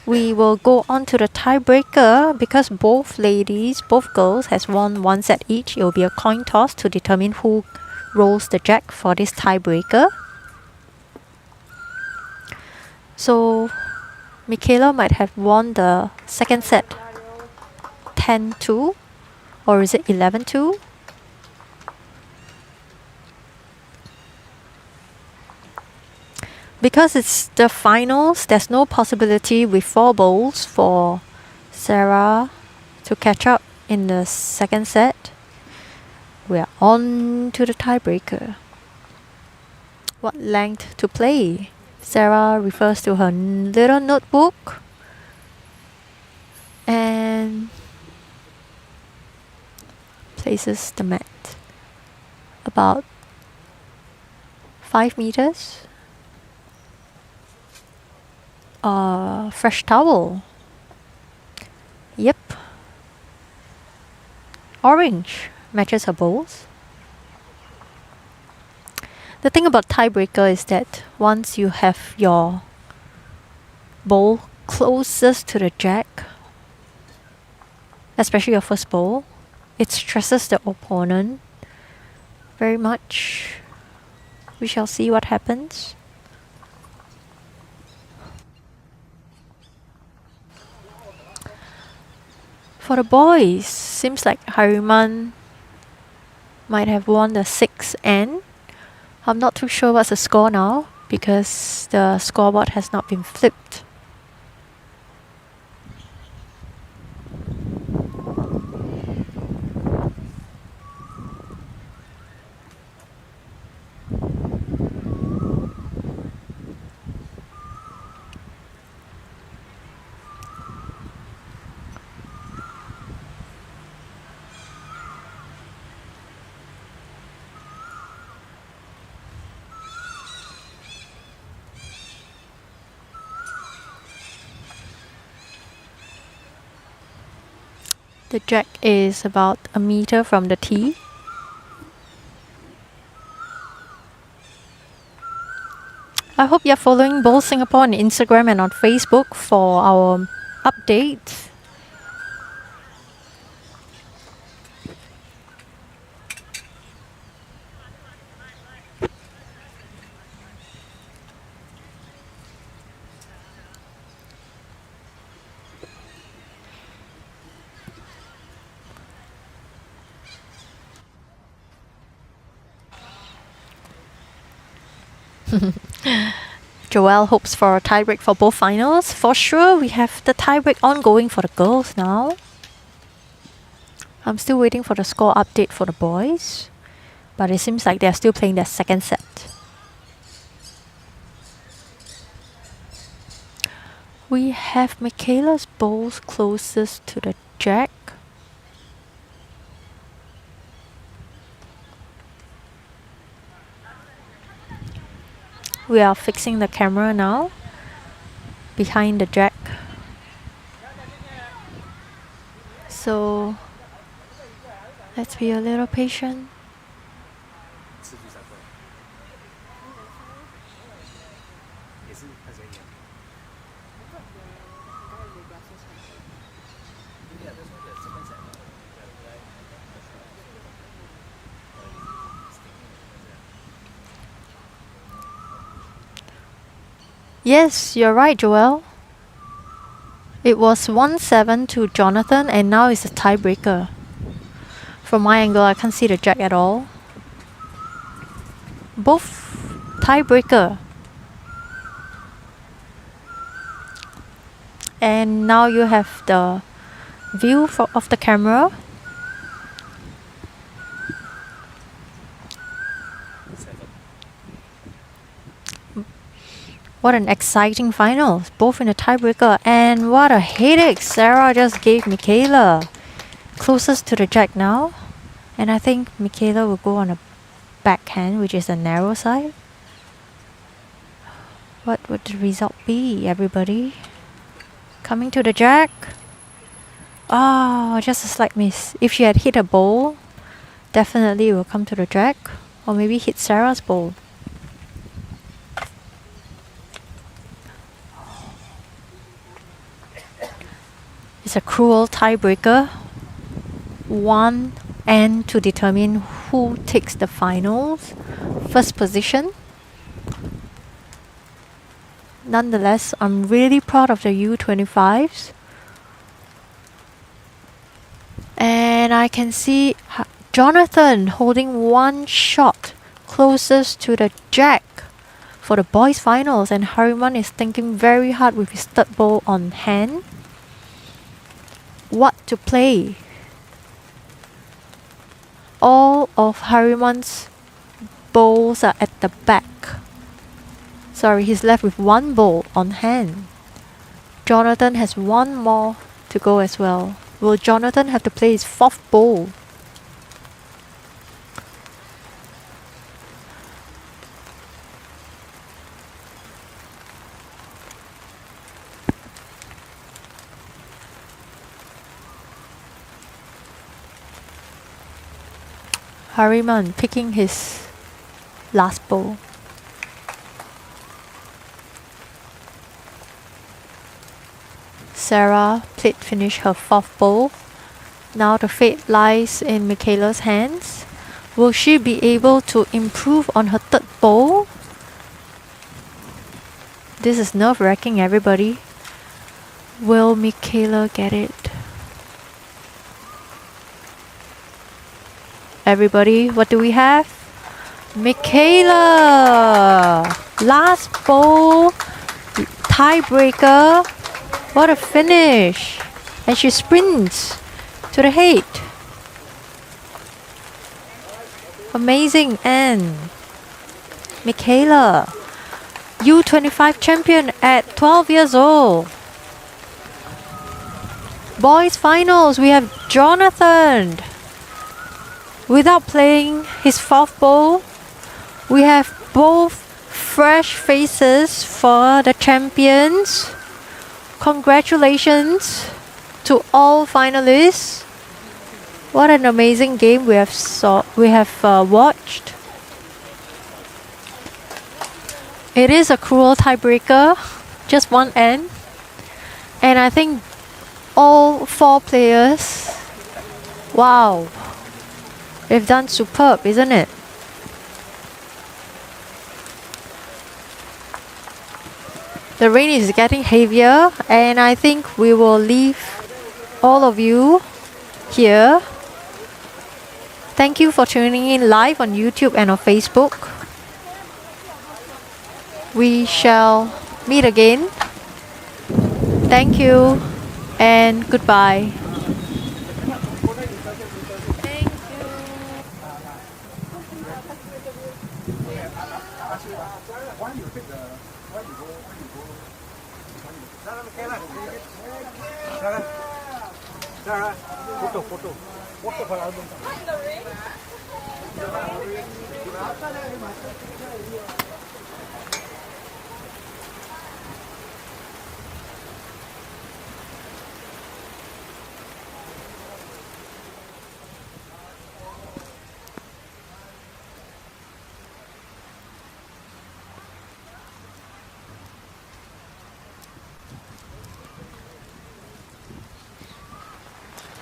we will go on to the tiebreaker because both girls has won 1 set each. It will be a coin toss to determine who rolls the jack for this tiebreaker. So Michaela might have won the second set 10-2, or is it 11-2? Because it's the finals, there's no possibility with 4 bowls for Sarah to catch up in the second set. We're on to the tiebreaker. What length to play? Sarah refers to her little notebook and places the mat about 5 meters. Fresh towel. Yep. Orange matches her bowls. The thing about tiebreaker is that once you have your bowl closest to the jack, especially your first bowl, it stresses the opponent very much. We shall see what happens. For the boys, seems like Hariman might have won the 6N. I'm not too sure what's the score now because the scoreboard has not been flipped. The jack is about a meter from the tee. I hope you're following Bowl Singapore on Instagram and on Facebook for our updates. Joelle hopes for a tiebreak for both finals. For sure, we have the tiebreak ongoing for the girls now. I'm still waiting for the score update for the boys, but it seems like they're still playing their second set. We have Michaela's bowls closest to the jack. We are fixing the camera now behind the jack. So let's be a little patient. Yes, you're right, Joelle. It was 1-7 to Jonathan and now it's a tiebreaker. From my angle, I can't see the jack at all. Both tiebreaker. And now you have the view of the camera. What an exciting final, both in the tiebreaker, and what a headache Sarah just gave Michaela. closest to the jack now. And I think Michaela will go on a backhand, which is the narrow side. What would the result be, everybody? Coming to the jack. Oh, just a slight miss. If she had hit a bowl, definitely it will come to the jack. Or maybe hit Sarah's bowl. It's a cruel tiebreaker. One end to determine who takes the finals. First position. Nonetheless, I'm really proud of the U25s. And I can see Jonathan holding one shot closest to the jack for the boys finals, and Hariman is thinking very hard with his stud bowl on hand. What to play? All of Hariman's bowls are at the back. Sorry, he's left with one bowl on hand. Jonathan has one more to go as well. Will Jonathan have to play his fourth bowl? Hariman picking his last bowl. Sarah played finish her fourth bowl. Now the fate lies in Michaela's hands. Will she be able to improve on her third bowl? This is nerve-wracking, everybody. Will Michaela get it? Everybody, what do we have? Michaela! Last bowl, tiebreaker. What a finish! And she sprints to the head. Amazing end. Michaela, U25 champion at 12 years old. Boys finals, we have Jonathan. Without playing his fourth bowl, we have both fresh faces for the champions. Congratulations to all finalists. What an amazing game we have watched. It is a cruel tiebreaker, just one end. And I think all four players, wow, they've done superb, isn't it? The rain is getting heavier, and I think we will leave all of you here. Thank you for tuning in live on YouTube and on Facebook. We shall meet again. Thank you and goodbye. Sarah, photo for album.